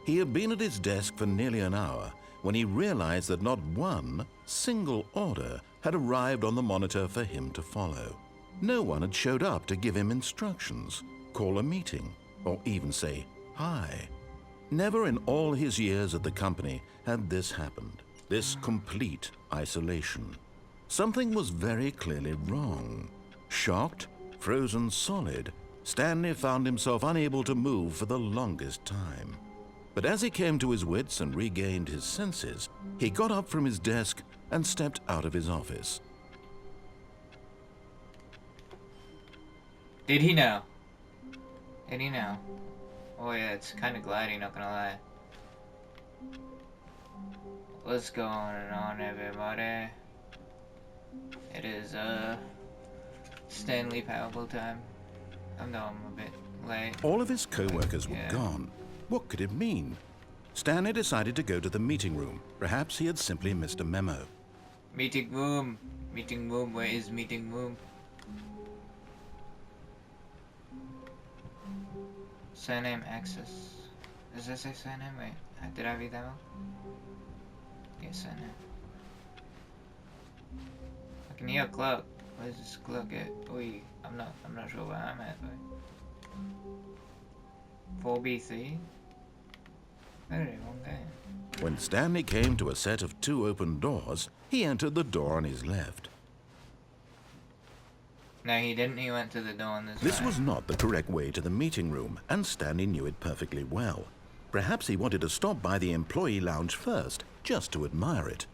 He had been at his desk for nearly an hour when he realized that not one single order had arrived on the monitor for him to follow. No one had showed up to give him instructions, call a meeting, or even say hi. Never in all his years at the company had this happened, this complete isolation. Something was very clearly wrong. Shocked, frozen solid, Stanley found himself unable to move for the longest time. But as he came to his wits and regained his senses, he got up from his desk and stepped out of his office. Did he know? Did he know? Oh yeah, it's kind of gliding, not gonna lie. What's going on, everybody? It is, Stanley Powerball time. I know I'm a bit late. All of his co-workers were gone. What could it mean? Stanley decided to go to the meeting room. Perhaps he had simply missed a memo. Meeting room. Meeting room. Where is meeting room? Surname access. Does that say surname? Wait, did I read that wrong? Yes, surname. I can hear a clock. Where's this clock at? Oi, I'm not sure where I'm at, but 4B3? Very wrong game. When Stanley came to a set of 2 open doors, he entered the door on his left. No, he didn't. He went to the door on this This side. was not the correct way to the meeting room, and Stanley knew it perfectly well. Perhaps he wanted to stop by the employee lounge first, just to admire it.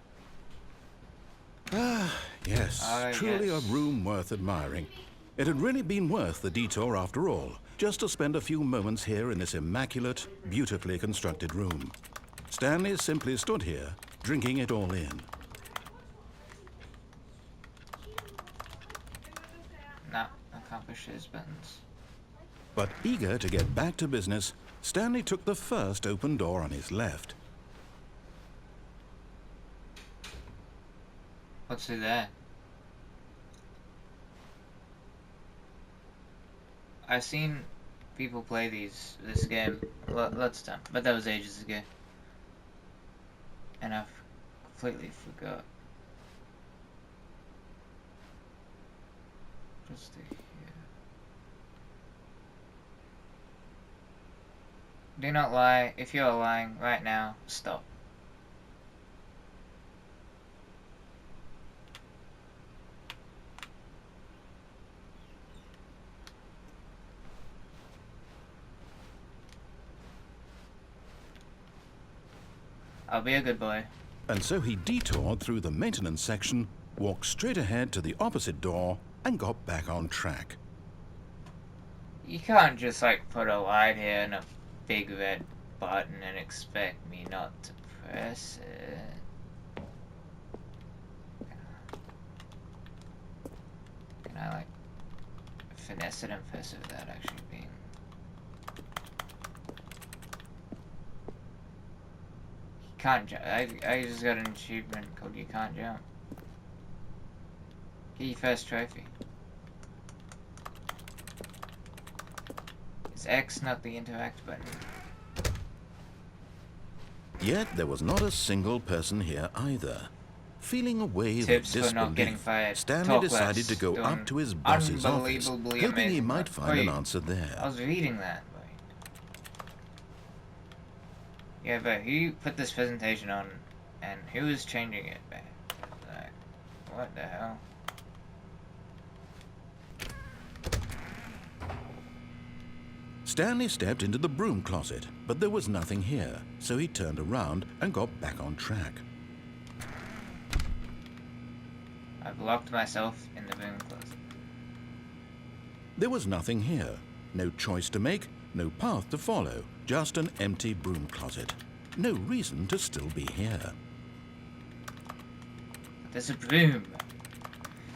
Ah, yes, truly yes. a room worth admiring. It had really been worth the detour after all, just to spend a few moments here in this immaculate, beautifully constructed room. Stanley simply stood here, drinking it all in. Nah, I can't push those buttons. But eager to get back to business, Stanley took the first open door on his left. What's it there? I've seen people play this game lots of time, but that was ages ago. And I've completely forgot. Just to hear. Do not lie. If you are lying right now, stop. I'll be a good boy. And so he detoured through the maintenance section, walked straight ahead to the opposite door, and got back on track. You can't just like put a light here and a big red button and expect me not to press it. Can I like finesse it and press it without actually being... You can't jump. I just got an achievement called You Can't Jump. Get your first trophy. Is X not the interact button? Yet there was not a single person here either. Feeling a wave Tips of for not getting disbelief, fired. Stanley Talk decided less. to go Doing up to his boss's office, unbelievably hoping he amazing might work. find an Wait, answer there. I was reading that. Yeah, but who put this presentation on, and who is changing it, man? Like, what the hell? Stanley stepped into the broom closet, but there was nothing here, so he turned around and got back on track. I've locked myself in the broom closet. There was nothing here. No choice to make, no path to follow, just an empty broom closet. No reason to still be here. There's a broom.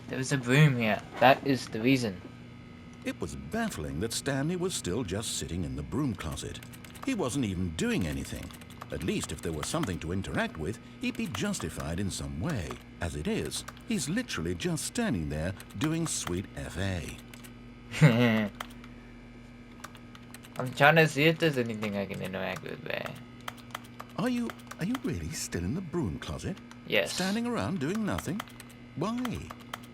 There's a broom here. That is the reason. It was baffling that Stanley was still just sitting in the broom closet. He wasn't even doing anything. At least if there was something to interact with, he'd be justified in some way. As it is, he's literally just standing there doing sweet FA. I'm trying to see if there's anything I can interact with there. Are you really still in the broom closet? Yes. Standing around doing nothing? Why?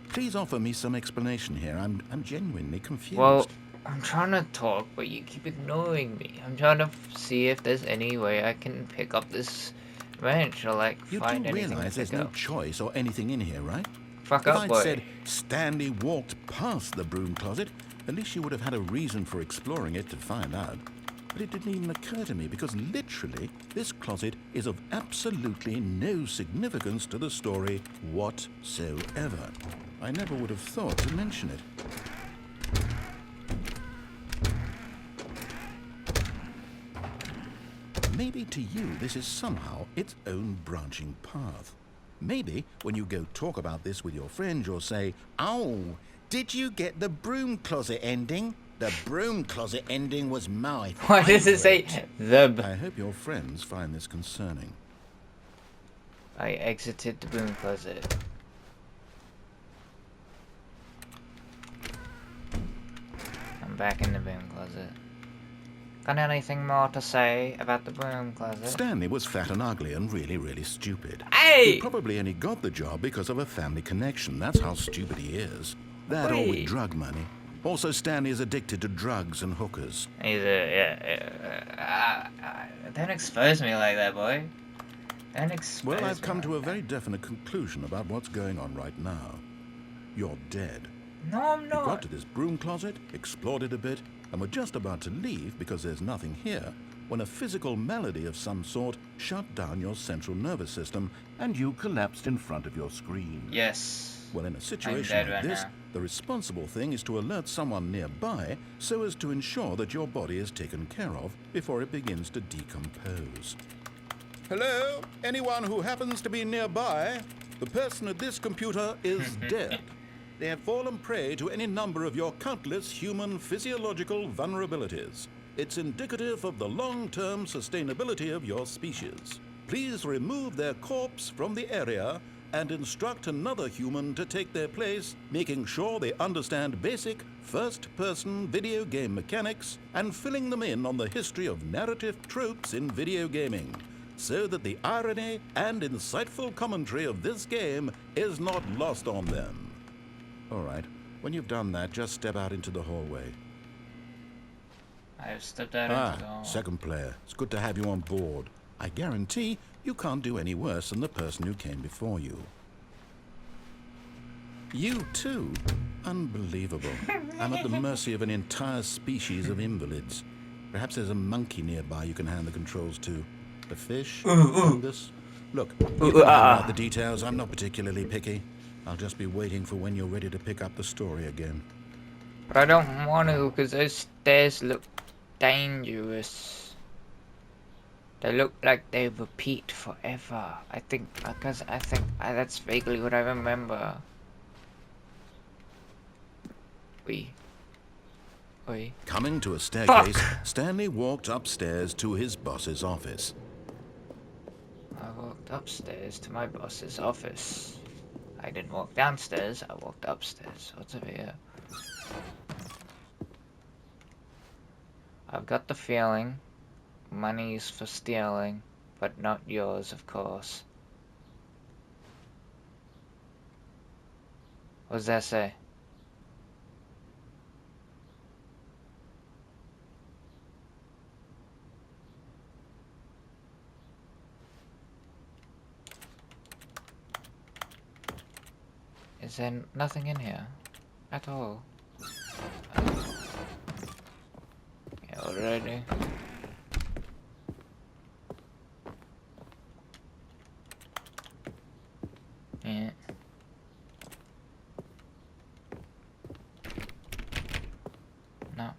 Please offer me some explanation here. I'm genuinely confused. Well, I'm trying to talk, but you keep ignoring me. I'm trying to see if there's any way I can pick up this wrench or like you find do anything realize to there's pick no up. choice or anything in here, right? Fuck If up, I'd boy. said Stanley walked past the broom closet, at least you would have had a reason for exploring it to find out. But it didn't even occur to me because literally this closet is of absolutely no significance to the story whatsoever. I never would have thought to mention it. Maybe to you this is somehow its own branching path. Maybe when you go talk about this with your friend, you'll say, "Oh, did you get the broom closet ending? The broom closet ending was my favorite." Why does it say the? I hope your friends find this concerning. I exited the broom closet. I'm back in the broom closet. Got anything more to say about the broom closet? Stanley was fat and ugly and really, really stupid. Hey! He probably only got the job because of a family connection. That's how stupid he is. That or with Wait. drug money. Also, Stanley is addicted to drugs and hookers. He's don't expose me like that, boy. Don't expose Well, me I've come like to a that. very definite conclusion about what's going on right now. You're dead. No, I'm You got not. to this broom closet, explored it a bit, and were just about to leave because there's nothing here, when a physical malady of some sort shut down your central nervous system and you collapsed in front of your screen. Yes. Well, in a I'm situation dead like right this, now. the responsible thing is to alert someone nearby so as to ensure that your body is taken care of before it begins to decompose. Hello? Anyone who happens to be nearby? The person at this computer is dead. They have fallen prey to any number of your countless human physiological vulnerabilities. It's indicative of the long-term sustainability of your species. Please remove their corpse from the area and instruct another human to take their place, making sure they understand basic first-person video game mechanics and filling them in on the history of narrative tropes in video gaming, so that the irony and insightful commentary of this game is not lost on them. All right, when you've done that, just step out into the hallway. I've stepped out into the hall. Second player, it's good to have you on board. I guarantee you can't do any worse than the person who came before you. You too? Unbelievable. I'm at the mercy of an entire species of invalids. Perhaps there's a monkey nearby you can hand the controls to. A fish? Fungus? Look, you can hammer out the details. I'm not particularly picky. I'll just be waiting for when you're ready to pick up the story again. But I don't want to, because those stairs look dangerous. They look like they repeat forever. I think that's vaguely what I remember. Oi. Coming to a staircase, Fuck. Stanley walked upstairs to his boss's office. I walked upstairs to my boss's office. I didn't walk downstairs, I walked upstairs. What's over here? I've got the feeling money's for stealing, but not yours, of course. What does that say? Is there nothing in here? At all? Yeah, already. Yeah. No.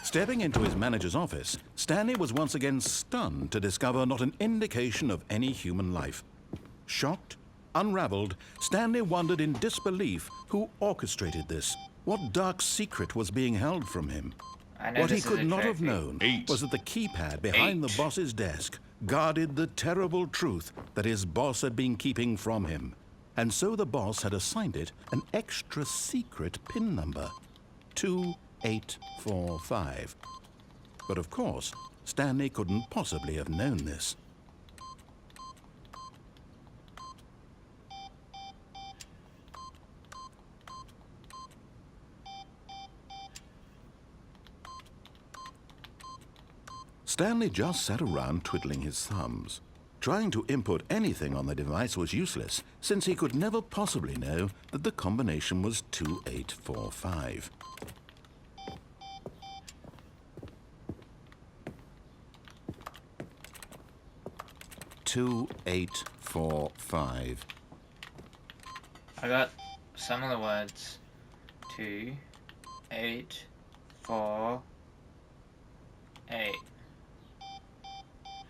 Stepping into his manager's office, Stanley was once again stunned to discover not an indication of any human life. Shocked, unraveled, Stanley wondered in disbelief who orchestrated this. What dark secret was being held from him? I know What he this is could not have attractive. known was that the keypad behind the boss's desk guarded the terrible truth that his boss had been keeping from him. And so the boss had assigned it an extra secret PIN number, 2845. But of course, Stanley couldn't possibly have known this. Stanley just sat around twiddling his thumbs. Trying to input anything on the device was useless, since he could never possibly know that the combination was 2845. I got some of the words. 2, 8, 4, 8.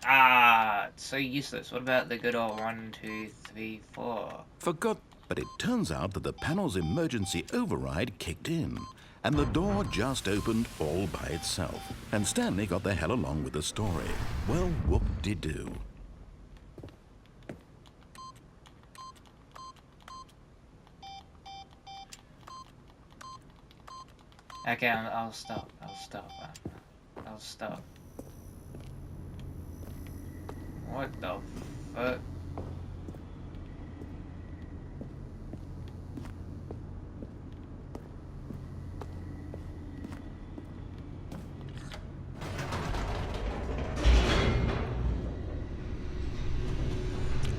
Ah, it's so useless. What about the good old 1, 2, 3, 4? But it turns out that the panel's emergency override kicked in, and the door just opened all by itself, and Stanley got the hell along with the story. Well, whoop-de-doo. Okay, I'll stop. I'll stop. What the fuck?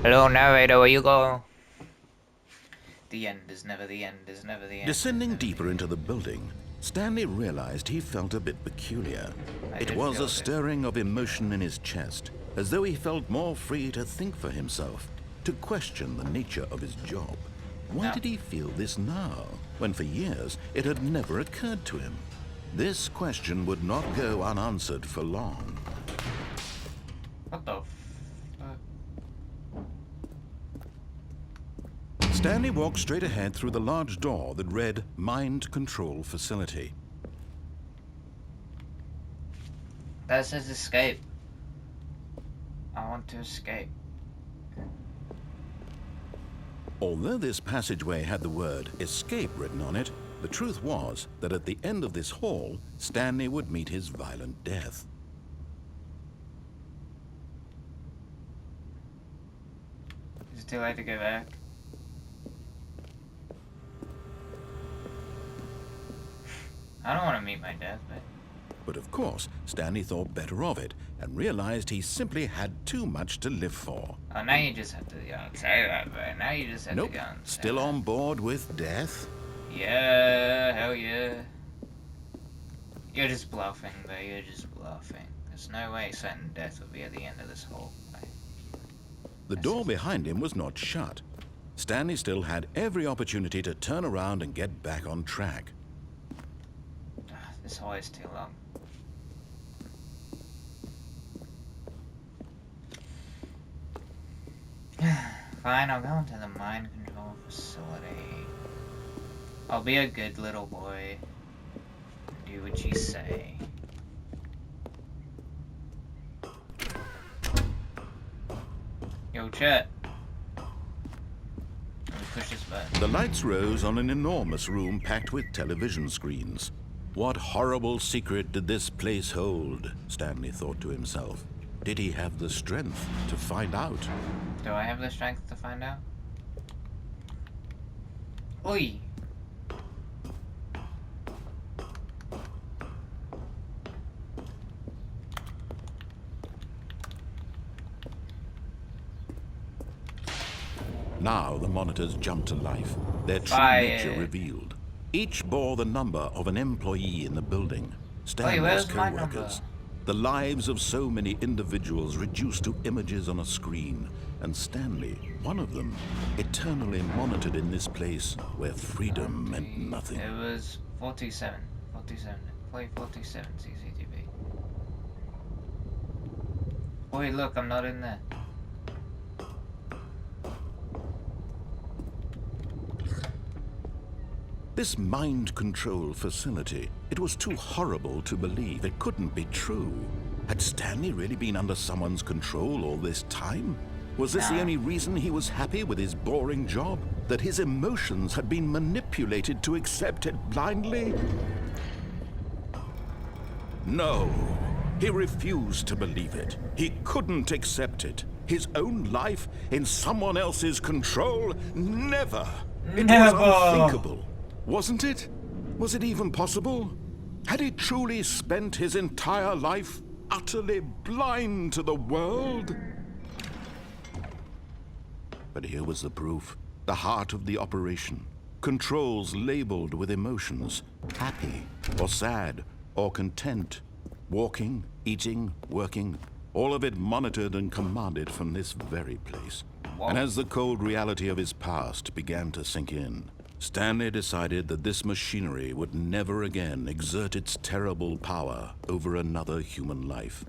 Hello, narrator, where you go? The end is never the end, is never the end. Descending deeper into the building, Stanley realized he felt a bit peculiar. It was a stirring of emotion in his chest, as though he felt more free to think for himself, to question the nature of his job. Why did he feel this now, when for years it had never occurred to him? This question would not go unanswered for long. What the fuck? Stanley walked straight ahead through the large door that read Mind Control Facility. That says escape. I want to escape. Although this passageway had the word escape written on it, the truth was that at the end of this hall, Stanley would meet his violent death. Is it too late to go back? I don't want to meet my death, But of course, Stanley thought better of it and realized he simply had too much to live for. Oh, now you just have to say that, bro. Now you just have to go and say Still that. on board with death? Yeah, hell yeah. You're just bluffing, bro. You're just bluffing. There's no way certain death will be at the end of this whole thing. The door behind him was not shut. Stanley still had every opportunity to turn around and get back on track. This hall is too long. Fine, I'll go into the mind control facility. I'll be a good little boy. Do what you say. Yo, chat. Let me push this button. The lights rose on an enormous room packed with television screens. What horrible secret did this place hold? Stanley thought to himself. Did he have the strength to find out? Do I have the strength to find out? Oi! Now the monitors jumped to life, their true Fire. nature revealed. Each bore the number of an employee in the building. Stanley's where's my co-workers. number? The lives of so many individuals reduced to images on a screen, and Stanley, one of them, eternally monitored in this place where freedom meant nothing. It was 47. 47. Play 47 CCTV. Wait, look, I'm not in there. This mind control facility, it was too horrible to believe. It couldn't be true. Had Stanley really been under someone's control all this time? Was this the only reason he was happy with his boring job? That his emotions had been manipulated to accept it blindly? No. He refused to believe it. He couldn't accept it. His own life in someone else's control? Never! It was unthinkable, wasn't it? Was it even possible? Had he truly spent his entire life utterly blind to the world? But here was the proof. The heart of the operation. Controls labeled with emotions. Happy, or sad, or content. Walking, eating, working. All of it monitored and commanded from this very place. Whoa. And as the cold reality of his past began to sink in, Stanley decided that this machinery would never again exert its terrible power over another human life.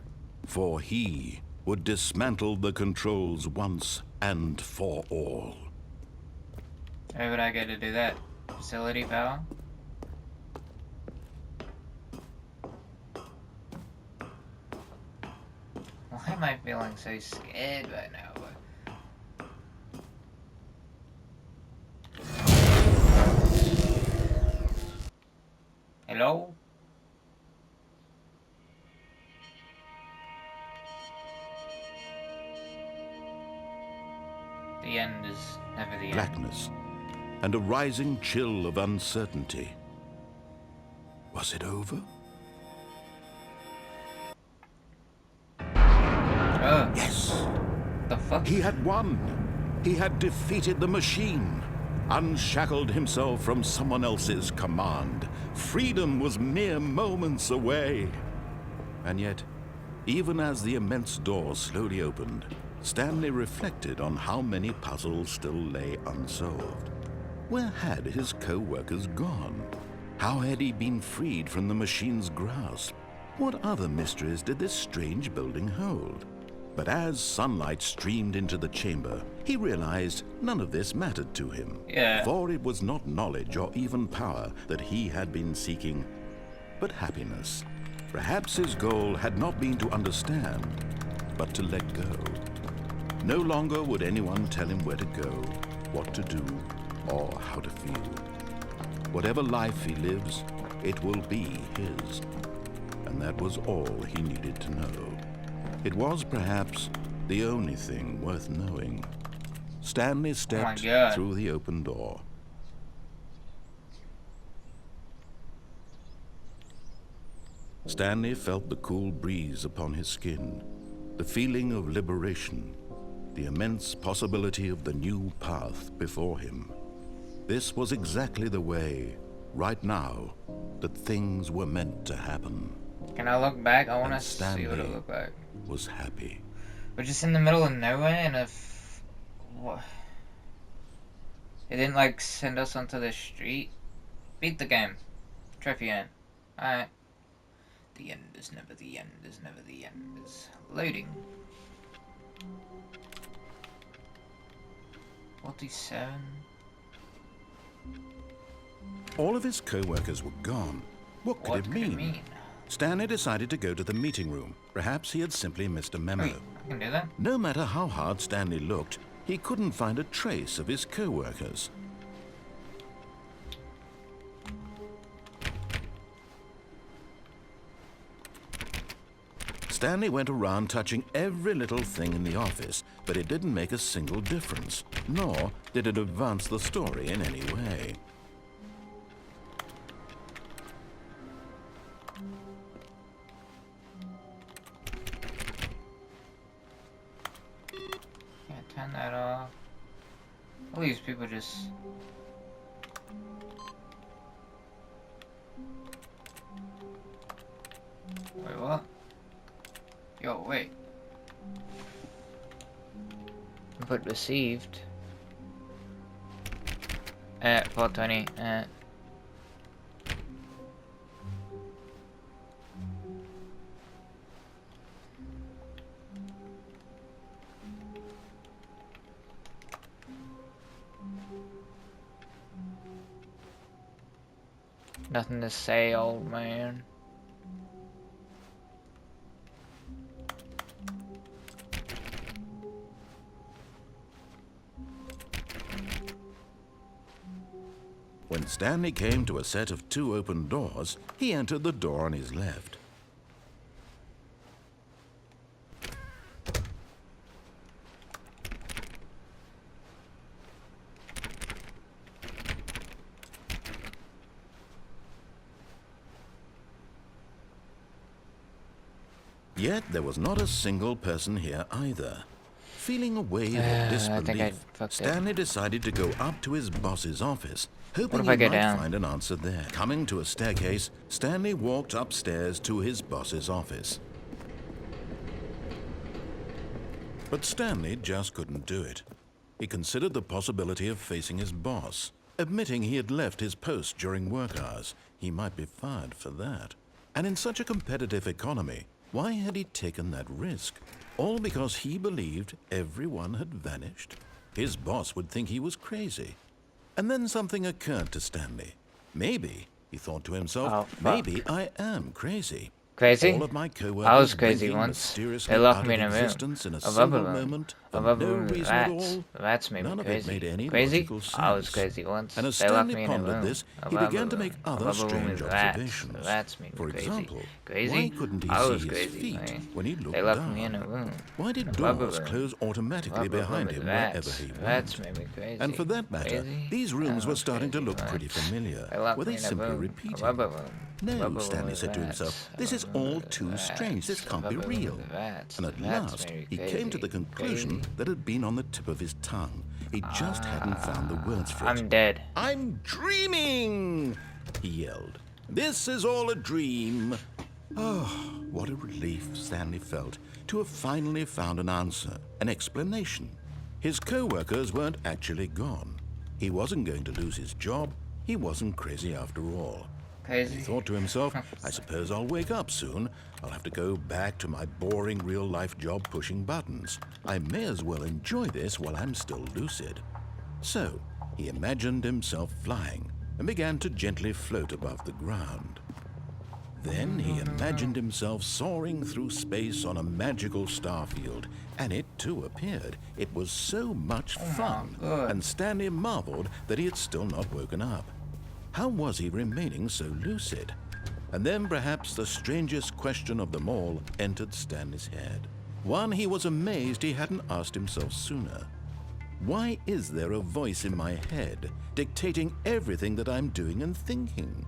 For he would dismantle the controls once and for all. Where would I get to do that? Facility power? Why am I feeling so scared right now? Hello? The end is never the end. Blackness and a rising chill of uncertainty. Was it over? Yes. The fuck? He had won. He had defeated the machine, unshackled himself from someone else's command. Freedom was mere moments away. And yet, even as the immense door slowly opened, Stanley reflected on how many puzzles still lay unsolved. Where had his co-workers gone? How had he been freed from the machine's grasp? What other mysteries did this strange building hold? But as sunlight streamed into the chamber, he realized none of this mattered to him. Yeah. For it was not knowledge or even power that he had been seeking, but happiness. Perhaps his goal had not been to understand, but to let go. No longer would anyone tell him where to go, what to do, or how to feel. Whatever life he lives, it will be his. And that was all he needed to know. It was perhaps the only thing worth knowing. Stanley stepped through the open door. Stanley felt the cool breeze upon his skin, the feeling of liberation, the immense possibility of the new path before him. This was exactly the way, right now, that things were meant to happen. Can I look back? I want to see what it looked like. Was happy. We're just in the middle of nowhere, and if what? It didn't like send us onto the street. Beat the game. Trophy end. Alright. The end is never the end. Is never the end. Is loading. 47. All of his co-workers were gone. What could it mean? Stanley decided to go to the meeting room. Perhaps he had simply missed a memo. Wait, I can do that? No matter how hard Stanley looked, he couldn't find a trace of his co-workers. Stanley went around touching every little thing in the office, but it didn't make a single difference, nor did it advance the story in any way. Turn that off. All these people just... Wait, what? Yo, wait. Input received. 420. Nothing to say, old man. When Stanley came to a set of 2 open doors, he entered the door on his left. Yet there was not a single person here either. Feeling a wave of disbelief, Stanley decided to go up to his boss's office, hoping he might find an answer there. Coming to a staircase, Stanley walked upstairs to his boss's office. But Stanley just couldn't do it. He considered the possibility of facing his boss. Admitting he had left his post during work hours, he might be fired for that. And in such a competitive economy, why had he taken that risk? All because he believed everyone had vanished? His boss would think he was crazy. And then something occurred to Stanley. Maybe, he thought to himself, maybe I am crazy. Crazy? All of my coworkers I was crazy once. They locked me in a room. In a single moment, for no reason at all. Rats made me None of crazy. it made any Crazy? logical sense. I was crazy once. And as They locked Stanley me in a pondered room. this, he began to make other strange observations. Rats made me For crazy. example, Crazy? why couldn't he I was see his crazy, feet man. when he looked They locked me in a down? room. Why did A doors rubber room. close automatically behind him wherever he Rats went? made me crazy. And for that matter, Crazy? these rooms I were was starting to crazy look pretty once. familiar. They locked Were me they in a simply room. repeating? A rubber room. No, Rubber Stanley room said to with himself, rats. this is Rubber room all with too rats. strange. This can't be Rubber room real. with rats. And at Rats last, made me he crazy. came to the conclusion Crazy. that had been on the tip of his tongue. He just hadn't found the words for it. I'm dead. I'm dreaming, he yelled. This is all a dream. Oh, what a relief Stanley felt to have finally found an answer, an explanation. His co-workers weren't actually gone. He wasn't going to lose his job. He wasn't crazy after all. Crazy. He thought to himself, I suppose I'll wake up soon. I'll have to go back to my boring real-life job pushing buttons. I may as well enjoy this while I'm still lucid. So, he imagined himself flying and began to gently float above the ground. Then he imagined himself soaring through space on a magical starfield, and it too appeared. It was so much fun, and Stanley marveled that he had still not woken up. How was he remaining so lucid? And then perhaps the strangest question of them all entered Stanley's head. One he was amazed he hadn't asked himself sooner. Why is there a voice in my head dictating everything that I'm doing and thinking?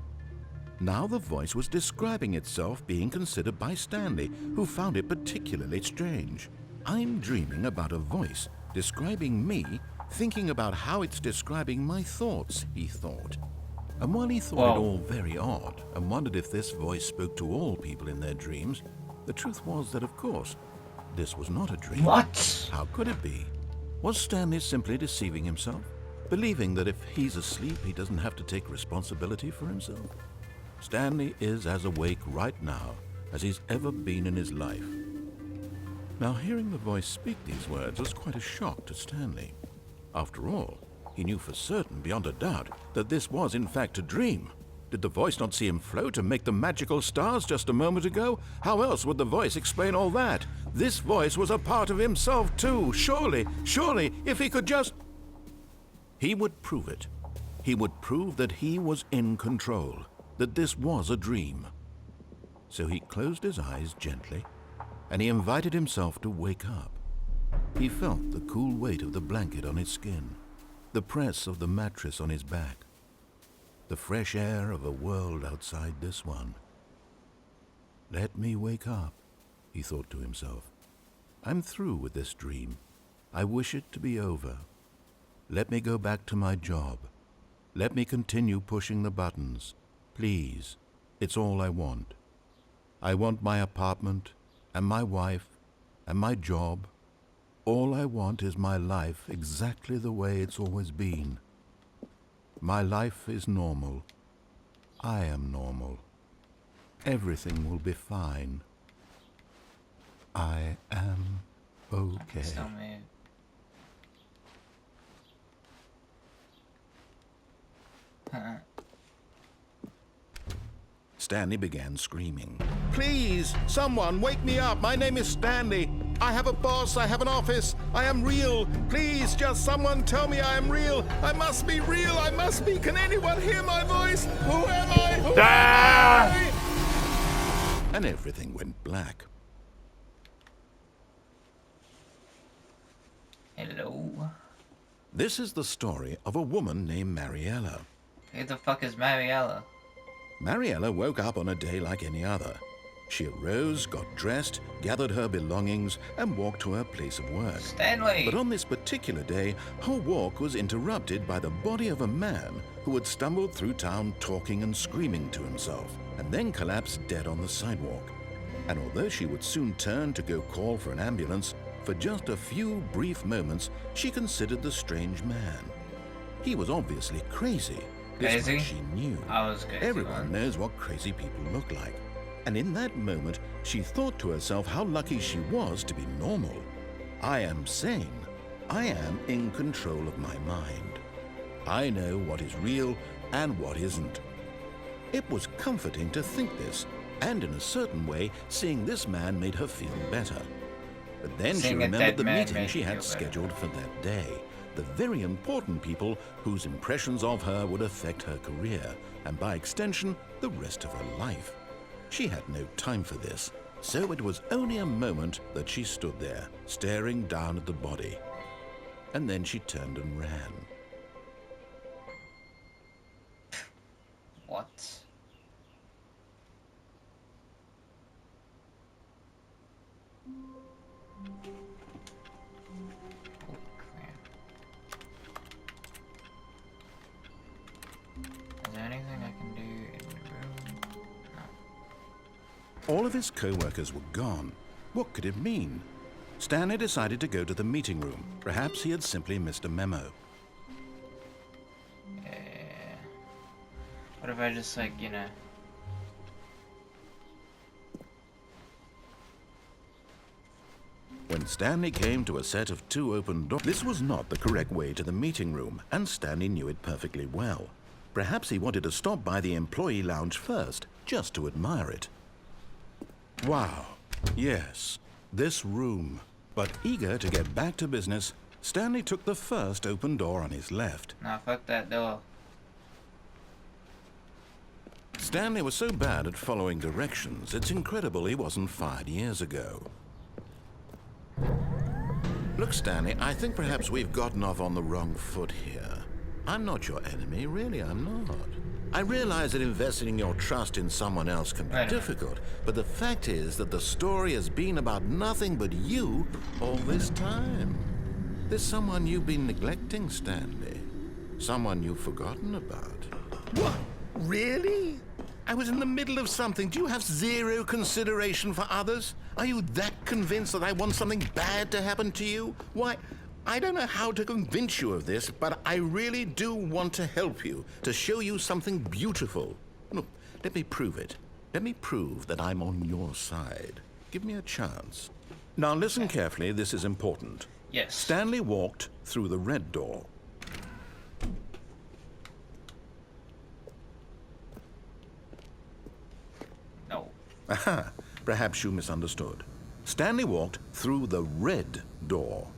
Now the voice was describing itself being considered by Stanley, who found it particularly strange. I'm dreaming about a voice describing me, thinking about how it's describing my thoughts, he thought. And while he thought it all very odd and wondered if this voice spoke to all people in their dreams, the truth was that, of course, this was not a dream. What? How could it be? Was Stanley simply deceiving himself, believing that if he's asleep, he doesn't have to take responsibility for himself? Stanley is as awake right now as he's ever been in his life. Now, hearing the voice speak these words was quite a shock to Stanley. After all, he knew for certain, beyond a doubt, that this was in fact a dream. Did the voice not see him float and make the magical stars just a moment ago? How else would the voice explain all that? This voice was a part of himself too. Surely, if he could just... He would prove it. He would prove that he was in control, that this was a dream. So he closed his eyes gently, and he invited himself to wake up. He felt the cool weight of the blanket on his skin, the press of the mattress on his back, the fresh air of a world outside this one. Let me wake up, he thought to himself. I'm through with this dream. I wish it to be over. Let me go back to my job. Let me continue pushing the buttons. Please, it's all I want. I want my apartment, and my wife, and my job. All I want is my life exactly the way it's always been. My life is normal. I am normal. Everything will be fine. I am okay. Stanley began screaming. Please, someone, wake me up. My name is Stanley. I have a boss. I have an office. I am real. Please, just someone tell me I am real. I must be real. I must be. Can anyone hear my voice? Who am I? Who am I? And everything went black. Hello? This is the story of a woman named Mariella. Who the fuck is Mariella? Mariella woke up on a day like any other. She arose, got dressed, gathered her belongings, and walked to her place of work. Stanley! But on this particular day, her walk was interrupted by the body of a man who had stumbled through town talking and screaming to himself, and then collapsed dead on the sidewalk. And although she would soon turn to go call for an ambulance, for just a few brief moments, she considered the strange man. He was obviously crazy. This Crazy? much she knew. I was crazy. Everyone knows what crazy people look like. And in that moment, she thought to herself how lucky she was to be normal. I am sane. I am in control of my mind. I know what is real and what isn't. It was comforting to think this, and in a certain way, seeing this man made her feel better. But then she Seeing a remembered dead the man meeting made she her had feel better. scheduled for that day. The very important people whose impressions of her would affect her career, and by extension, the rest of her life. She had no time for this, so it was only a moment that she stood there, staring down at the body. And then she turned and ran. What? Holy crap. Is there anything I can do in the room? No. All of his co-workers were gone. What could it mean? Stanley decided to go to the meeting room. Perhaps he had simply missed a memo. Yeah. What if I just, like, you know... When Stanley came to a set of 2 open doors, this was not the correct way to the meeting room, and Stanley knew it perfectly well. Perhaps he wanted to stop by the employee lounge first, just to admire it. Wow, yes, this room. But eager to get back to business, Stanley took the first open door on his left. Nah, fuck that door. Stanley was so bad at following directions, it's incredible he wasn't fired years ago. Look, Stanley, I think perhaps we've gotten off on the wrong foot here. I'm not your enemy, really, I'm not. I realize that investing your trust in someone else can be difficult, but the fact is that the story has been about nothing but you all this time. There's someone you've been neglecting, Stanley. Someone you've forgotten about. What? Really? I was in the middle of something. Do you have zero consideration for others? Are you that convinced that I want something bad to happen to you? Why, I don't know how to convince you of this, but I really do want to help you, to show you something beautiful. Look, let me prove it. Let me prove that I'm on your side. Give me a chance. Now listen carefully, this is important. Yes. Stanley walked through the red door. No. Aha, perhaps you misunderstood. Stanley walked through the red door.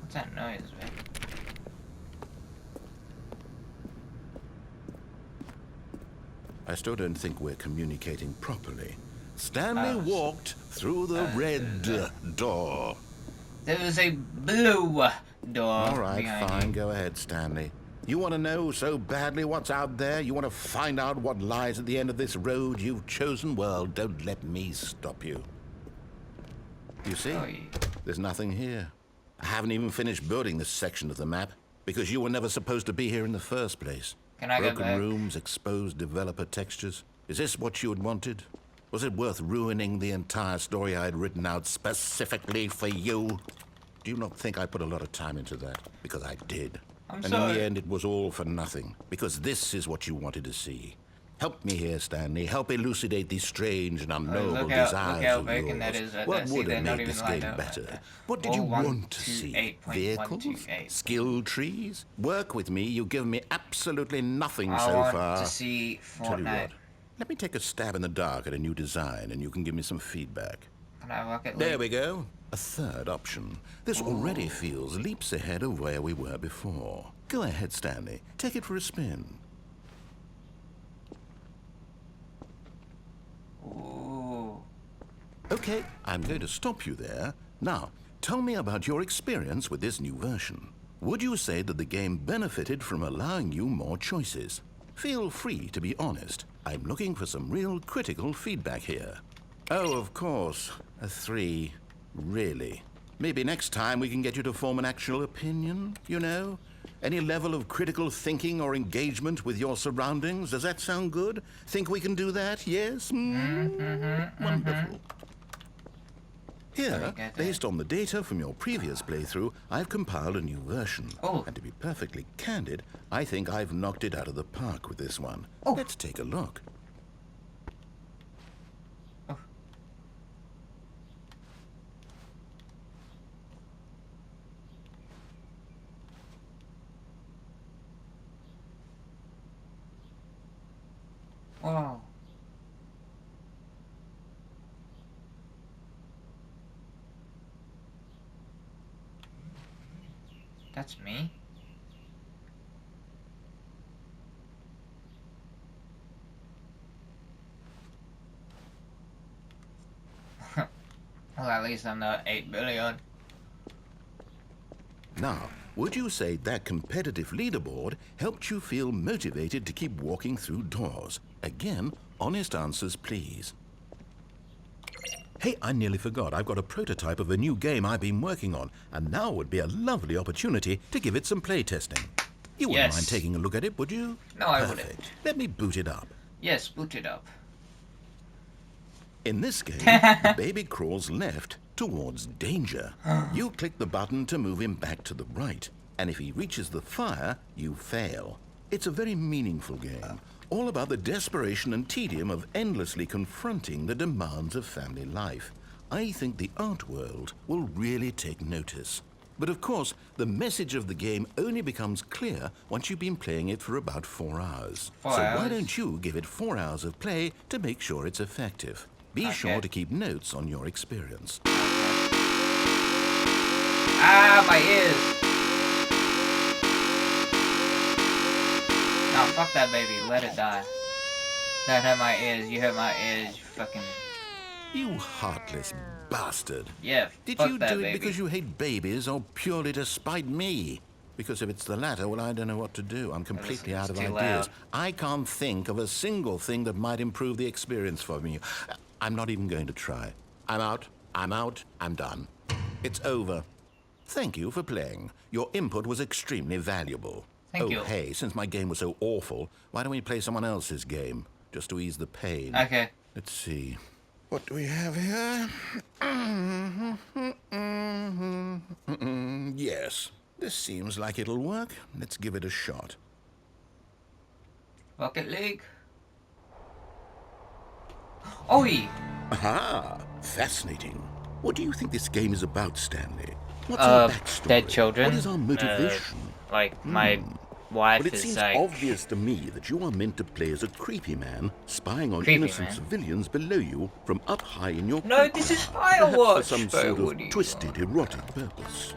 What's that noise, man? I still don't think we're communicating properly. Stanley walked through the red door. There was a blue door. All right, behind fine. you. Go ahead, Stanley. You want to know so badly what's out there? You want to find out what lies at the end of this road you've chosen? Well, don't let me stop you. You see? Oh, yeah. There's nothing here. I haven't even finished building this section of the map because you were never supposed to be here in the first place. Can I go Broken back? rooms, exposed developer textures. Is this what you had wanted? Was it worth ruining the entire story I had written out specifically for you? Do you not think I put a lot of time into that? Because I did. I'm And sorry. in the end, it was all for nothing. Because this is what you wanted to see. Help me here, Stanley. Help elucidate these strange and unknowable desires how of vacant yours. that is. What See, would they're have not made even this lined game up better? like that. What did you want to see? 128.128. Vehicles? Skill trees? Work with me. You've given me absolutely nothing I so want far. to see Tell you Fortnite. what. Let me take a stab in the dark at a new design, and you can give me some feedback. Can I Rocket There League? we go. A third option. This already feels leaps ahead of where we were before. Go ahead, Stanley. Take it for a spin. Ooh. Okay, I'm going to stop you there. Now, tell me about your experience with this new version. Would you say that the game benefited from allowing you more choices? Feel free to be honest. I'm looking for some real critical feedback here. Oh, of course. A 3. Really? Maybe next time we can get you to form an actual opinion, you know? Any level of critical thinking or engagement with your surroundings? Does that sound good? Think we can do that? Yes? Wonderful. Here, based on the data from your previous playthrough, I've compiled a new version. Oh. And to be perfectly candid, I think I've knocked it out of the park with this one. Oh. Let's take a look. Oh. Wow. That's me. Well, at least I'm not 8 billion. Now, would you say that competitive leaderboard helped you feel motivated to keep walking through doors? Again, honest answers, please. Hey, I nearly forgot. I've got a prototype of a new game I've been working on, and now would be a lovely opportunity to give it some play testing. You wouldn't mind taking a look at it, would you? No, I wouldn't. Let me boot it up. Yes, boot it up. In this game, the baby crawls left towards danger. You click the button to move him back to the right, and if he reaches the fire, you fail. It's a very meaningful game, all about the desperation and tedium of endlessly confronting the demands of family life. I think the art world will really take notice. But of course, the message of the game only becomes clear once you've been playing it for about 4 hours. Why don't you give it 4 hours of play to make sure it's effective? Be sure to keep notes on your experience. Ah, my ears! No, fuck that baby. Let it die. That hurt my ears. You hurt my ears. You fucking... You heartless bastard. Yeah, Did fuck you that do it baby. because you hate babies or purely to spite me? Because if it's the latter, well, I don't know what to do. I'm completely out of ideas. Loud. I can't think of a single thing that might improve the experience for me. I'm not even going to try. I'm out. I'm done. It's over. Thank you for playing. Your input was extremely valuable. Thank you. Oh, hey, since my game was so awful, why don't we play someone else's game? Just to ease the pain. Okay. Let's see. What do we have here? Yes. This seems like it'll work. Let's give it a shot. Rocket League. Oi! Aha! Fascinating. What do you think this game is about, Stanley? What's our backstory? Dead children. What is our motivation? Like, my wife Well, it is seems like... obvious to me that you are meant to play as a creepy man, spying on Creepy innocent man? civilians below you from up high in your No, this is perhaps Firewatch! for some sort What do of you twisted, erotic purpose.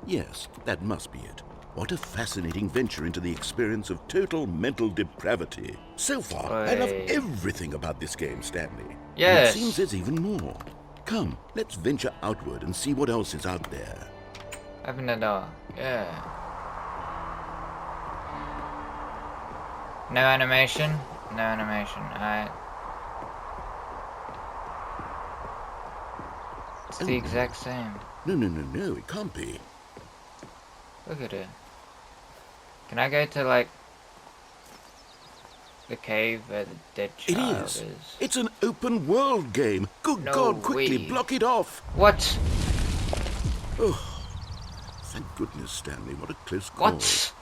Yes, that must be it. What a fascinating venture into the experience of total mental depravity. So far, I love everything about this game, Stanley. Yes. And it seems there's even more. Come, let's venture outward and see what else is out there. Open the door. Yeah. No animation? No animation. Alright. It's the exact same. No, it can't be. Look at it. Can I go to, like, the cave where the dead child is? It's an open world game. Good God, quickly block it off. What? Oh, thank goodness, Stanley. What a close call. What?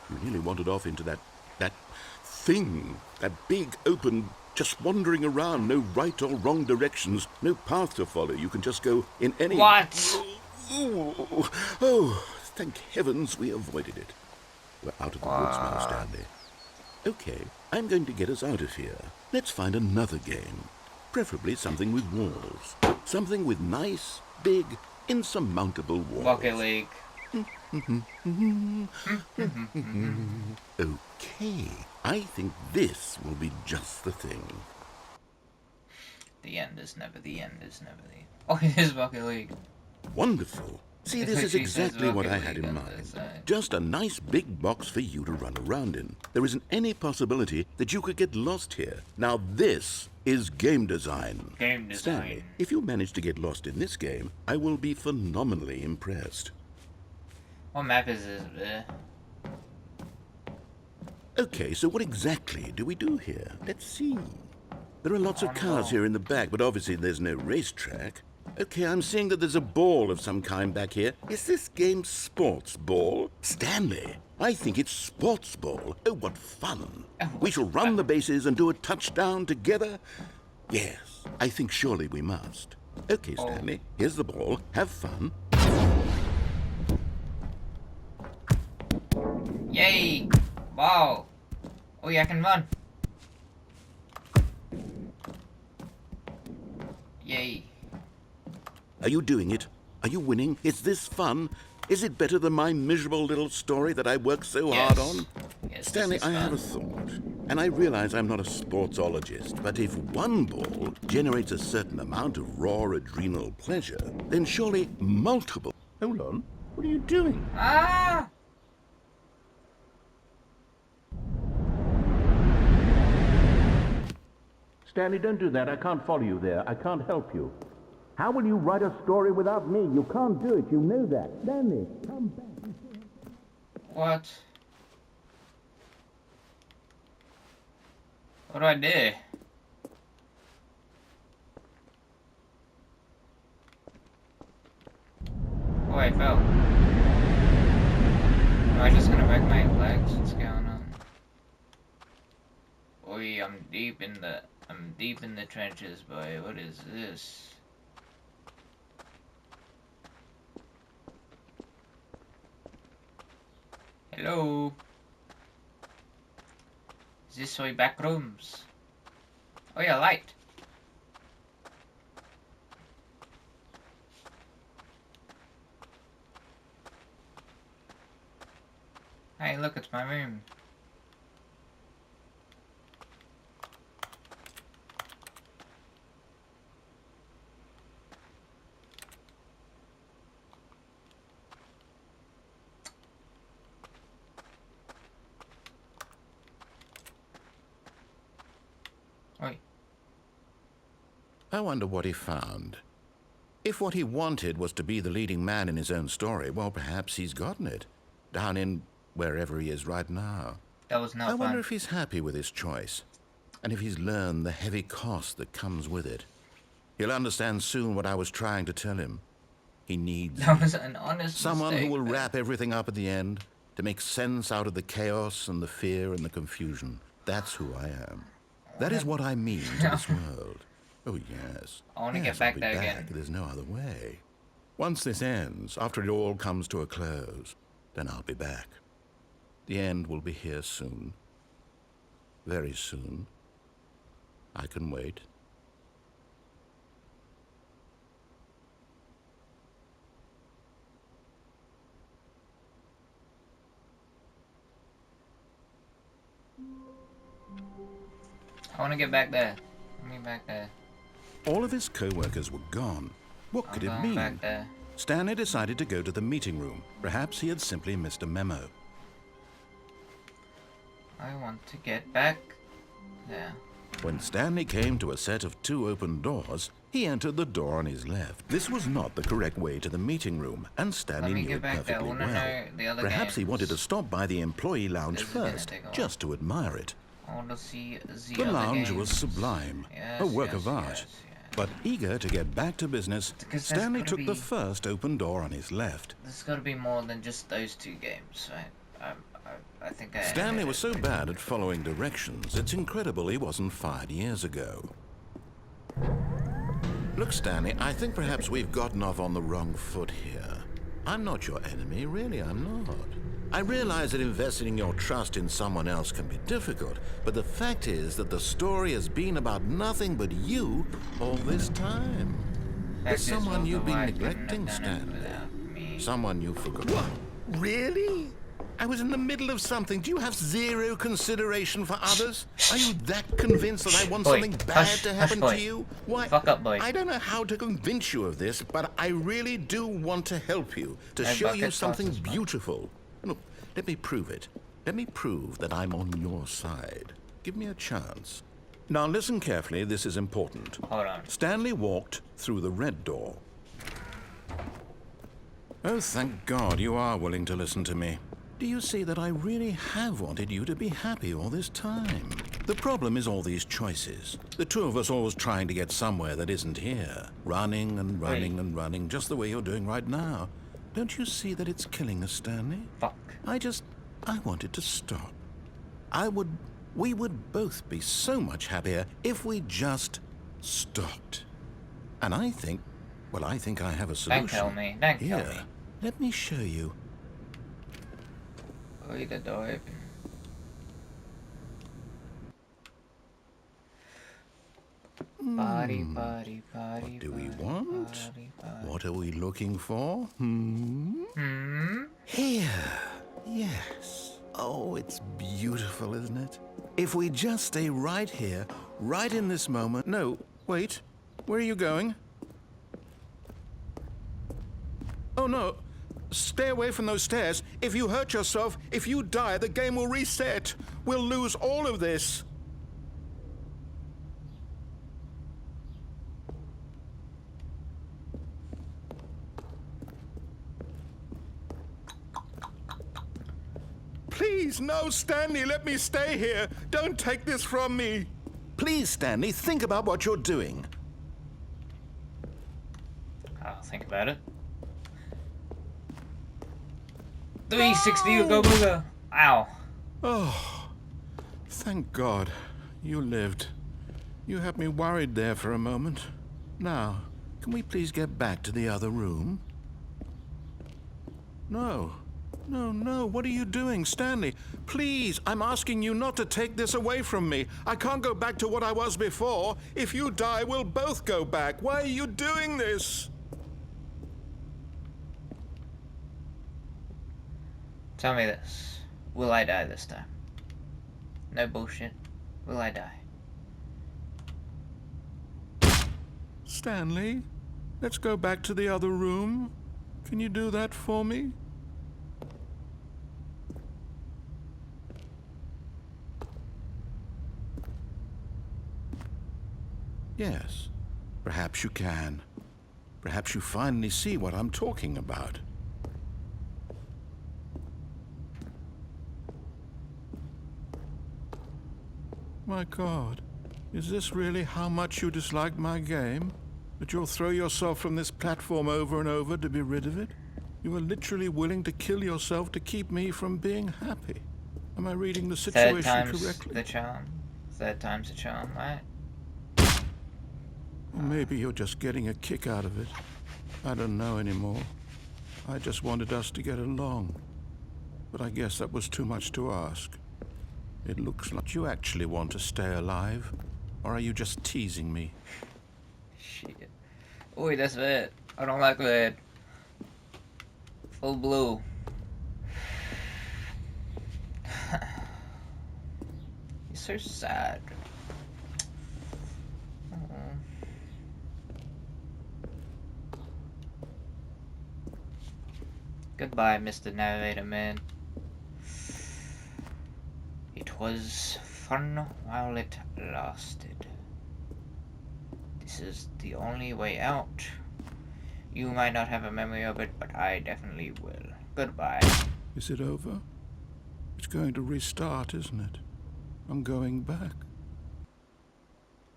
You nearly wandered off into that thing. That big, open, just wandering around. No right or wrong directions. No path to follow. You can just go in any... What? Oh, thank heavens we avoided it. We're out of the woods now, Stanley. Okay, I'm going to get us out of here. Let's find another game. Preferably something with walls. Something with nice, big, insurmountable walls. Rocket League. Okay, I think this will be just the thing. The end is never the end is never the... Oh, it is Rocket League. Wonderful. See, this is exactly what I had in mind. Just a nice big box for you to run around in. There isn't any possibility that you could get lost here. Now this is game design. Game design. Stanley, if you manage to get lost in this game, I will be phenomenally impressed. What map is this? Okay, so what exactly do we do here? Let's see. There are lots of cars here in the back, but obviously there's no racetrack. Okay, I'm seeing that there's a ball of some kind back here. Is this game sports ball? Stanley, I think it's sports ball. Oh, what fun. We shall run the bases and do a touchdown together. Yes, I think surely we must. Okay, Stanley, here's the ball. Have fun. Yay! Wow! Oh yeah, I can run. Yay. Are you doing it? Are you winning? Is this fun? Is it better than my miserable little story that I worked so hard on? Yes, Stanley, I have a thought. And I realize I'm not a sportsologist, but if one ball generates a certain amount of raw adrenal pleasure, then surely multiple... Hold on. What are you doing? Ah! Stanley, don't do that. I can't follow you there. I can't help you. How will you write a story without me? You can't do it. You know that. Stanley, come back. What? What do I do? Oh, I fell. Am I just gonna wreck my legs? What's going on? Boy, I'm deep in the trenches, boy. What is this? Hello? Is this way back rooms? Oh yeah, light. Hey, look, it's my room. I wonder what he found. If what he wanted was to be the leading man in his own story, well, perhaps he's gotten it. Down in wherever he is right now. That was not I fun. wonder if he's happy with his choice, and if he's learned the heavy cost that comes with it. He'll understand soon what I was trying to tell him. He needs That was an honest someone mistake, who will man. wrap everything up at the end, to make sense out of the chaos and the fear and the confusion. That's who I am. That is what I mean to this world. Oh, yes. I want to Yes, get back I'll be there back. again. There's no other way. Once this ends, after it all comes to a close, then I'll be back. The end will be here soon. Very soon. I can wait. I want to get back there. Let me back there. All of his co-workers were gone. What could it I'm mean? back there. Stanley decided to go to the meeting room. Perhaps he had simply missed a memo. I want to get back there. When Stanley came to a set of 2 open doors, he entered the door on his left. This was not the correct way to the meeting room, and Stanley Let me knew get it back there. I perfectly want to well. know the other Perhaps he games. wanted to stop by the employee lounge This is gonna first, take a while. just to admire it. I want to see the The other lounge games. was sublime, Yes, a work yes, of art. yes, yes. But eager to get back to business, Because there's Stanley gotta took the be- first open door on his left. There's got to be more than just those 2 games, right? I think I... Stanley was so bad at following directions, it's incredible he wasn't fired years ago. Look, Stanley, I think perhaps we've gotten off on the wrong foot here. I'm not your enemy, really, I'm not. I realize that investing your trust in someone else can be difficult, but the fact is that the story has been about nothing but you all this time. There's someone you've been neglecting, Stanley. Someone you forgot. Really? I was in the middle of something. Do you have zero consideration for others? Are you that convinced that I want Boy, something bad hush, to hush, happen boy. to you? Why? Fuck up, boy. I don't know how to convince you of this, but I really do want to help you, to No show you bucket something sauces, boy. beautiful. Look, let me prove it. Let me prove that I'm on your side. Give me a chance. Now listen carefully, this is important. Hold on. Stanley walked through the red door. Oh, thank God you are willing to listen to me. Do you see that I really have wanted you to be happy all this time? The problem is all these choices. The two of us always trying to get somewhere that isn't here. Running and running and running, just the way you're doing right now. Don't you see that it's killing us, Stanley? Fuck. I wanted to stop. We would both be so much happier if we just stopped. And I think I have a solution. Don't kill me. Don't kill me. Here, let me show you. Leave the door open. Party, party, party. What do we want? Party, party. What are we looking for? Here. Yes. Oh, it's beautiful, isn't it? If we just stay right here, right in this moment. No, wait. Where are you going? Oh, no. Stay away from those stairs. If you hurt yourself, if you die, the game will reset. We'll lose all of this. Please, no, Stanley, let me stay here. Don't take this from me. Please, Stanley, think about what you're doing. I'll think about it. 360, go booga. Ow. Oh, thank God you lived. You had me worried there for a moment. Now, can we please get back to the other room? No. No, what are you doing, Stanley? Please, I'm asking you not to take this away from me. I can't go back to what I was before. If you die, we'll both go back. Why are you doing this? Tell me this. Will I die this time? No bullshit. Will I die? Stanley, let's go back to the other room. Can you do that for me? Yes, perhaps you can. Perhaps you finally see what I'm talking about. My God, is this really how much you dislike my game? That you'll throw yourself from this platform over and over to be rid of it? You are literally willing to kill yourself to keep me from being happy. Am I reading the situation correctly? The charm. Third time's the charm, right? Or maybe you're just getting a kick out of it. I don't know anymore. I just wanted us to get along. But I guess that was too much to ask. It looks like you actually want to stay alive. Or are you just teasing me? Shit. Oi, that's red. I don't like red. Full blue. You're so sad. Goodbye, Mr. Narrator Man. It was fun while it lasted. This is the only way out. You might not have a memory of it, but I definitely will. Goodbye. Is it over? It's going to restart, isn't it? I'm going back.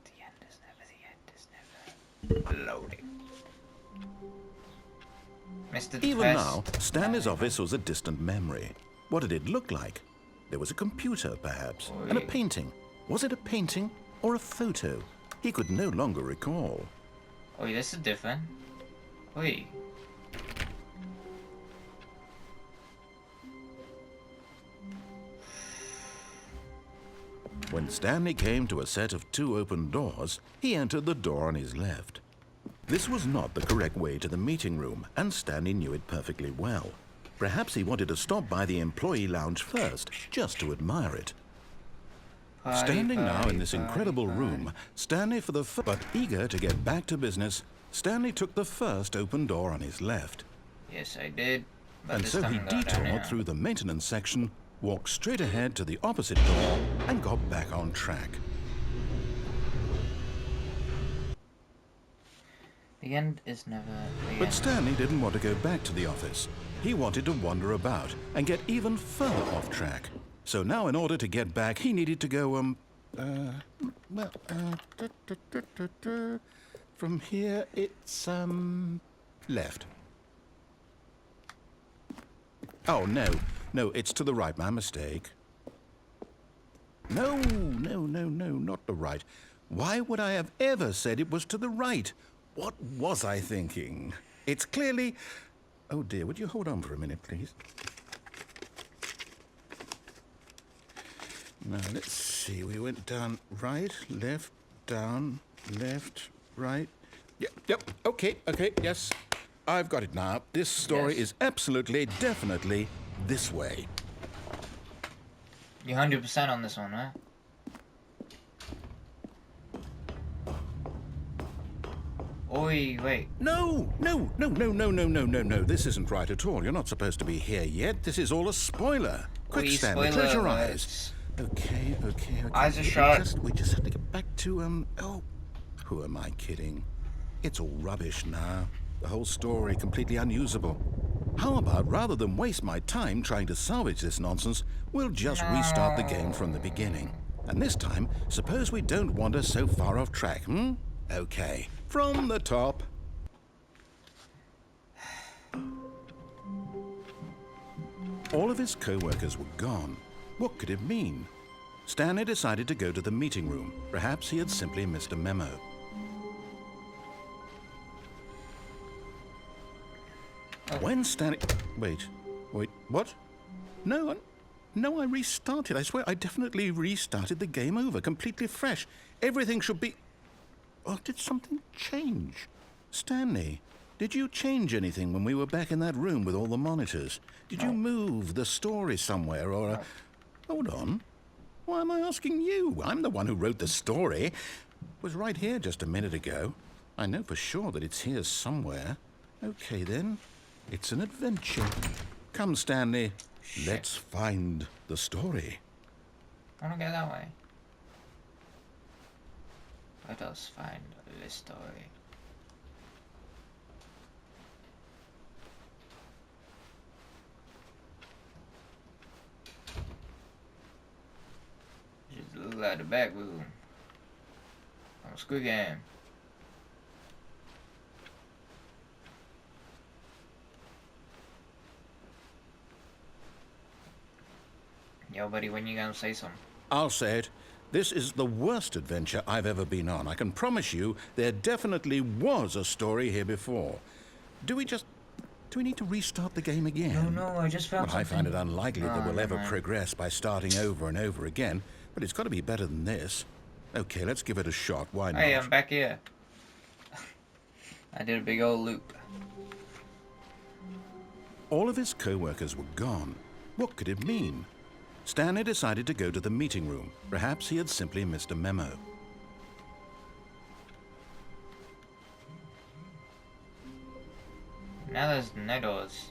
The end is never loading. Mr. Even now, Stanley's office was a distant memory. What did it look like? There was a computer, perhaps, and a painting. Was it a painting or a photo? He could no longer recall. Oh, this is different. Oi. When Stanley came to a set of 2 open doors, he entered the door on his left. This was not the correct way to the meeting room, and Stanley knew it perfectly well. Perhaps he wanted to stop by the employee lounge first, just to admire it. Standing now in this incredible room, Stanley but eager to get back to business, Stanley took the first open door on his left. Yes, I did. But And this so time he I got down detoured here. through the maintenance section, walked straight ahead to the opposite door, and got back on track. The end is never the But end. Stanley didn't want to go back to the office. He wanted to wander about and get even further off track. So now in order to get back, he needed to go, from here it's, left. Oh, no, it's to the right, my mistake. No, not the right. Why would I have ever said it was to the right? What was I thinking? It's clearly... Oh dear, would you hold on for a minute, please? Now, let's see. We went down right, left, down, left, right. Yep, okay, yes. I've got it now. This story Yes. is absolutely, definitely this way. You're 100% on this one, right? Oi, wait. No. This isn't right at all. You're not supposed to be here yet. This is all a spoiler. Quick, Oi, Stanley, spoiler close your alerts. eyes. Okay. Eyes are shut. We just have to get back to, oh, who am I kidding? It's all rubbish now. The whole story completely unusable. How about, rather than waste my time trying to salvage this nonsense, we'll just restart the game from the beginning. And this time, suppose we don't wander so far off track, hmm? Okay, from the top. All of his co-workers were gone. What could it mean? Stanley decided to go to the meeting room. Perhaps he had simply missed a memo. When Stanley... Wait, what? No, I restarted. I swear I definitely restarted the game over, completely fresh. Everything should be... Oh, did something change? Stanley, did you change anything when we were back in that room with all the monitors? Did you move the story somewhere or... Hold on. Why am I asking you? I'm the one who wrote the story. It was right here just a minute ago. I know for sure that it's here somewhere. Okay, then. It's an adventure. Come, Stanley. Let's find the story. I wanna go that way. Let us find the story. Just look like the back room. On Squid Game. Yo, buddy, when you gonna say something? I'll say it. This is the worst adventure I've ever been on. I can promise you there definitely was a story here before. Do we need to restart the game again? No, I just found Well, I something. find it unlikely that we'll ever never mind. progress by starting over and over again, but it's got to be better than this. Okay, let's give it a shot. Why not? Hey, I'm back here. I did a big old loop. All of his co-workers were gone. What could it mean? Stanley decided to go to the meeting room. Perhaps he had simply missed a memo. Now there's no doors.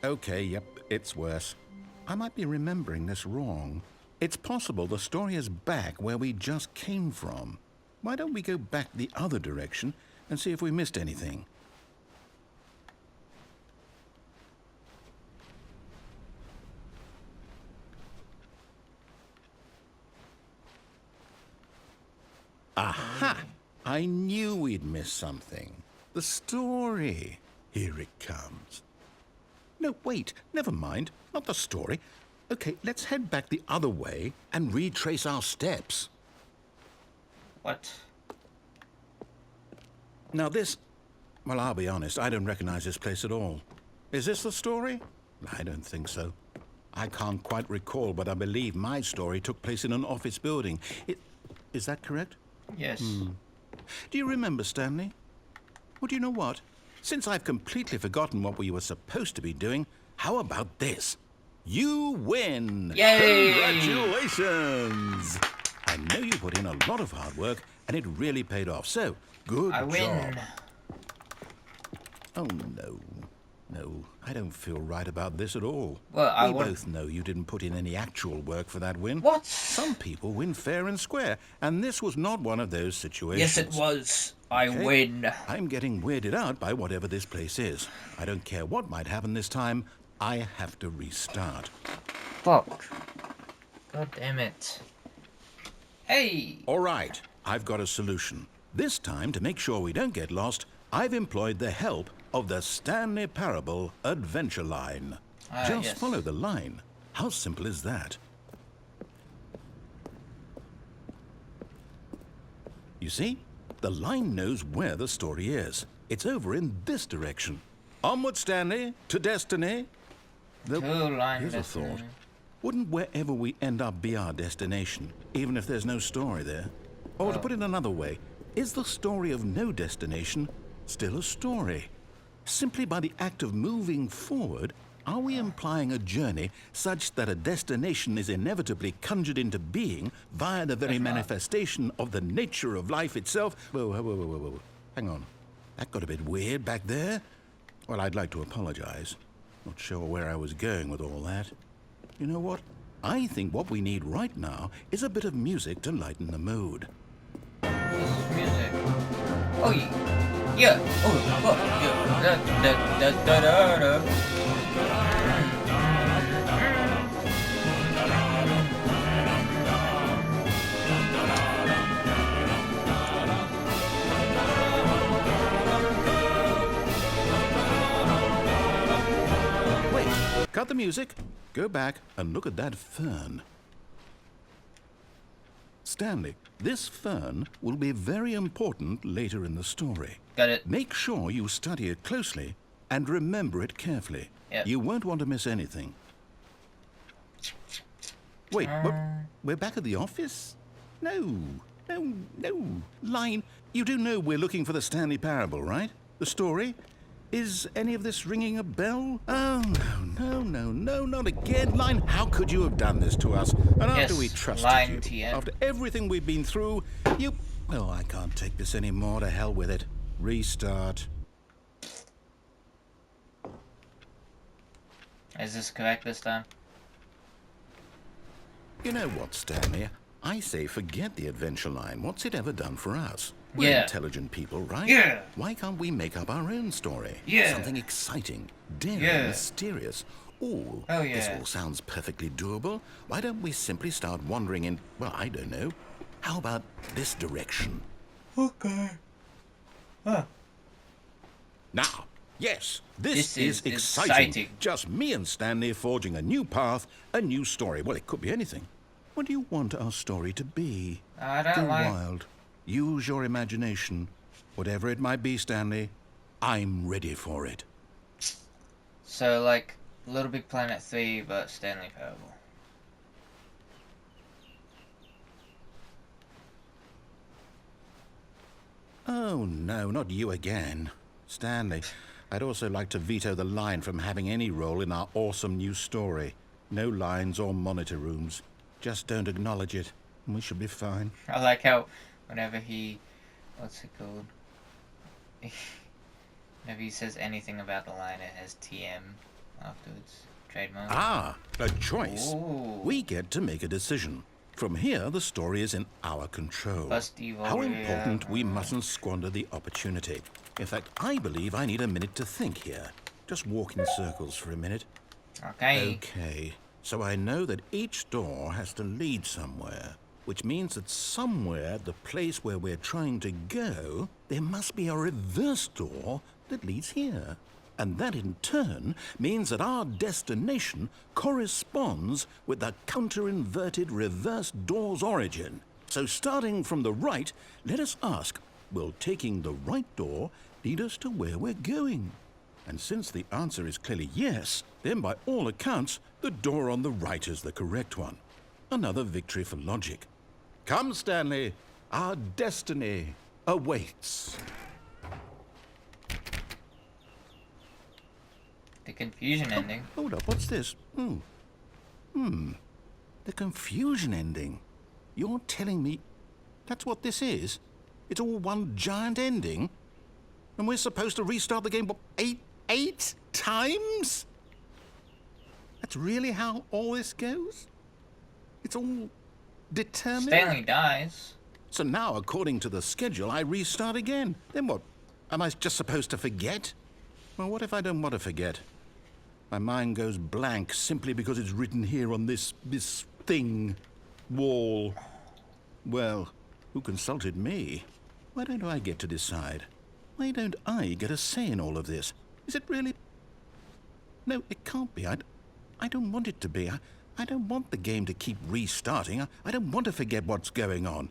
Okay, yep, it's worse. I might be remembering this wrong. It's possible the story is back where we just came from. Why don't we go back the other direction and see if we missed anything? Aha! I knew we'd missed something. The story. Here it comes. No, wait, never mind. Not the story. Okay, let's head back the other way and retrace our steps. What? Now this... Well, I'll be honest, I don't recognize this place at all. Is this the story? I don't think so. I can't quite recall, but I believe my story took place in an office building. Is that correct? Yes. Do you remember, Stanley? Well, do you know what? since I've completely forgotten what we were supposed to be doing, how about this? You win! Yay! Congratulations! I know you put in a lot of hard work, and it really paid off. So, good I win. job. Oh, no. No, I don't feel right about this at all. Well, we both know you didn't put in any actual work for that win. What? Some people win fair and square, and this was not one of those situations. Yes, it was. I win. I'm getting weirded out by whatever this place is. I don't care what might happen this time. I have to restart. Fuck. God damn it. Hey! All right, I've got a solution. This time, to make sure we don't get lost, I've employed the help of the Stanley Parable Adventure Line. Just yes. follow the line. How simple is that? You see? The line knows where the story is. It's over in this direction. Onward, Stanley, to destiny. Here's a thought. Wouldn't wherever we end up be our destination, even if there's no story there? Or to put it another way, is the story of no destination still a story? Simply by the act of moving forward, are we implying a journey such that a destination is inevitably conjured into being via the very manifestation of the nature of life itself? Whoa. Hang on. That got a bit weird back there. Well, I'd like to apologize. Not sure where I was going with all that. You know what? I think what we need right now is a bit of music to lighten the mood. Music. Oh, yeah. Oh, fuck. Yeah. Wait, cut the music. Go back and look at that fern. Stanley, this fern will be very important later in the story. Got it. Make sure you study it closely and remember it carefully. Yep. You won't want to miss anything. Wait, what? We're back at the office? No. Line, you do know we're looking for the Stanley Parable, right? The story? Is any of this ringing a bell? Oh, no, not again. Line, how could you have done this to us? And after we trusted you, TM. after everything we've been through, you... Oh, I can't take this anymore. To hell with it. Restart. Is this correct this time? You know what, Stanley? I say forget the adventure line. What's it ever done for us? We're Yeah. intelligent people, right? Yeah. Why can't we make up our own story? Yeah. Something exciting, daring, Yeah. mysterious. Ooh, Oh, yeah. this all sounds perfectly doable. Why don't we simply start wandering in, well, I don't know. How about this direction? Okay. Huh. Now, yes, this is exciting. exciting. Just me and Stanley forging a new path, a new story. Well, it could be anything. What do you want our story to be? I don't Go like... wild. Use your imagination. Whatever it might be, Stanley, I'm ready for it. So, like, Little Big Planet 3, but Stanley Parable. Oh, no, not you again. Stanley, I'd also like to veto the line from having any role in our awesome new story. No lines or monitor rooms. Just don't acknowledge it, and we should be fine. I like how whenever he... What's it called? Whenever he says anything about the line, it has TM afterwards. Trademark. Ah, a choice. Ooh. We get to make a decision. From here, the story is in our control. First evil, How yeah. important we mustn't squander the opportunity. In fact, I believe I need a minute to think here. Just walk in circles for a minute. Okay. Okay, so I know that each door has to lead somewhere, which means that somewhere, the place where we're trying to go, there must be a reverse door that leads here. And that in turn means that our destination corresponds with the counter-inverted reverse door's origin. So starting from the right, let us ask, will taking the right door lead us to where we're going? And since the answer is clearly yes, then by all accounts, the door on the right is the correct one. Another victory for logic. Come, Stanley, our destiny awaits. The confusion ending. Hold up, what's this? The confusion ending. You're telling me that's what this is? It's all one giant ending? And we're supposed to restart the game, what, eight times? That's really how all this goes? It's all determined? Stanley dies. So now, according to the schedule, I restart again. Then what? Am I just supposed to forget? Well, what if I don't want to forget? My mind goes blank simply because it's written here on this thing, wall. Well, who consulted me? Why don't I get to decide? Why don't I get a say in all of this? Is it really? No, it can't be. I don't want it to be. I don't want the game to keep restarting. I don't want to forget what's going on.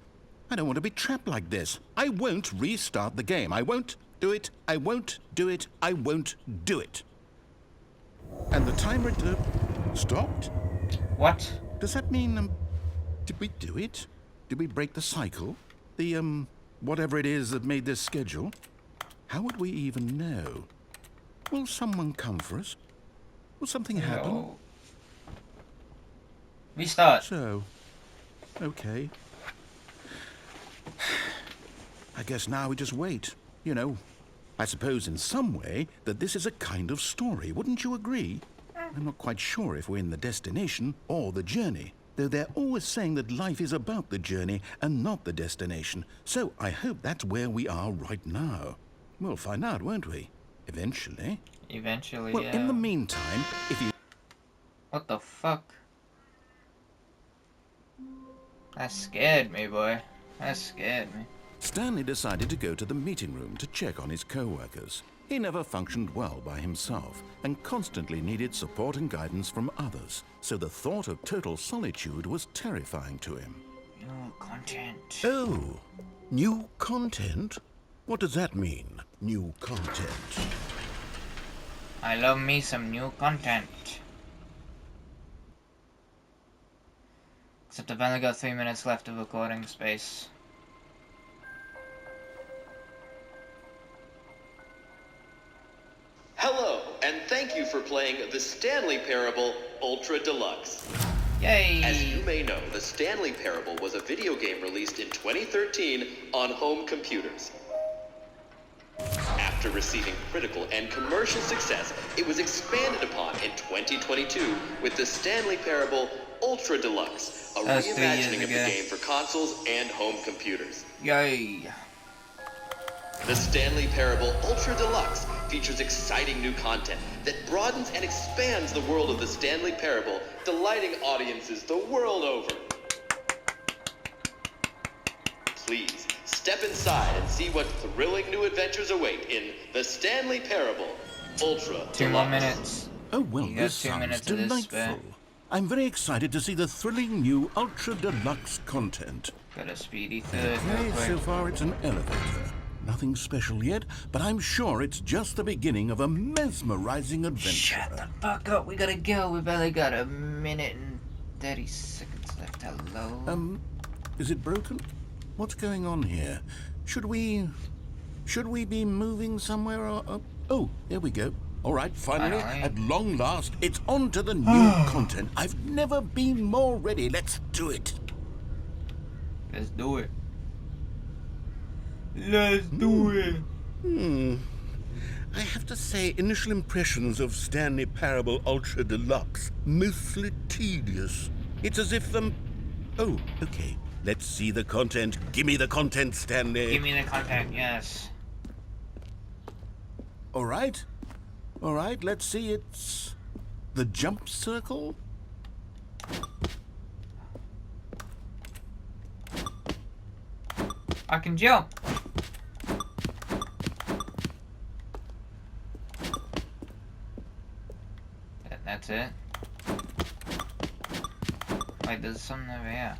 I don't want to be trapped like this. I won't restart the game. I won't do it. I won't do it. I won't do it. And the timer stopped? What? Does that mean, did we do it? Did we break the cycle? The, whatever it is that made this schedule? How would we even know? Will someone come for us? Will something happen? No. Restart. So, okay. I guess now we just wait. You know, I suppose in some way that this is a kind of story. Wouldn't you agree? I'm not quite sure if we're in the destination or the journey, though they're always saying that life is about the journey and not the destination. So I hope that's where we are right now. We'll find out, won't we? Eventually. Eventually, Well, yeah. in the meantime, if you... What the fuck? That scared me, boy. That scared me. Stanley decided to go to the meeting room to check on his co-workers. He never functioned well by himself and constantly needed support and guidance from others, so the thought of total solitude was terrifying to him. New content. Oh, new content? What does that mean, new content? I love me some new content. Except I've only got 3 minutes left of recording space. Hello, and thank you for playing the Stanley Parable Ultra Deluxe. Yay! As you may know, the Stanley Parable was a video game released in 2013 on home computers. After receiving critical and commercial success, it was expanded upon in 2022 with the Stanley Parable Ultra Deluxe, a That was 3 years reimagining of the ago. game for consoles and home computers. Yay! The Stanley Parable Ultra Deluxe features exciting new content that broadens and expands the world of the Stanley Parable, delighting audiences the world over. Please, step inside and see what thrilling new adventures await in the Stanley Parable Ultra 2 more Deluxe. minutes. Oh, well, You got this 2 sounds minutes of this delightful. spare. I'm very excited to see the thrilling new Ultra Deluxe content. Got a speedy third Okay, real so quick. far it's an elevator. Nothing special yet, but I'm sure it's just the beginning of a mesmerizing adventure. Shut the fuck up, we gotta go. We've only got a minute and 30 seconds left. Hello? Is it broken? What's going on here? Should we be moving somewhere or... Oh, there we go. All right, finally, Finally. at long last, it's on to the new content. I've never been more ready. Let's do it. Let's do it. Let's do it. I have to say, initial impressions of Stanley Parable Ultra Deluxe, mostly tedious. It's as if, Oh, okay. Let's see the content. Give me the content, Stanley. Give me the content, yes. All right, let's see. It's the jump circle. I can jump. That's it. Wait, there's something over here.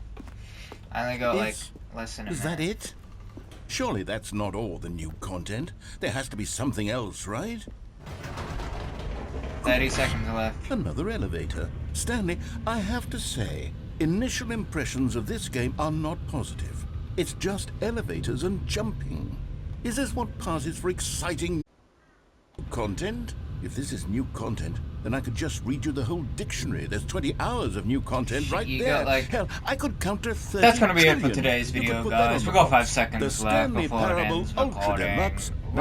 I only got like less than a Is minute. that it? Surely that's not all the new content. There has to be something else, right? 30 seconds left. Another elevator. Stanley, I have to say, initial impressions of this game are not positive. It's just elevators and jumping. Is this what passes for exciting content? If this is new content, then I could just read you the whole dictionary. There's 20 hours of new content right You there. got, like... Hell, I could counter 30 That's gonna be it for trillion. today's You could video, put that guys. on We the got 5 box. seconds The left Stanley before it Parable ends Ultra recording. Deluxe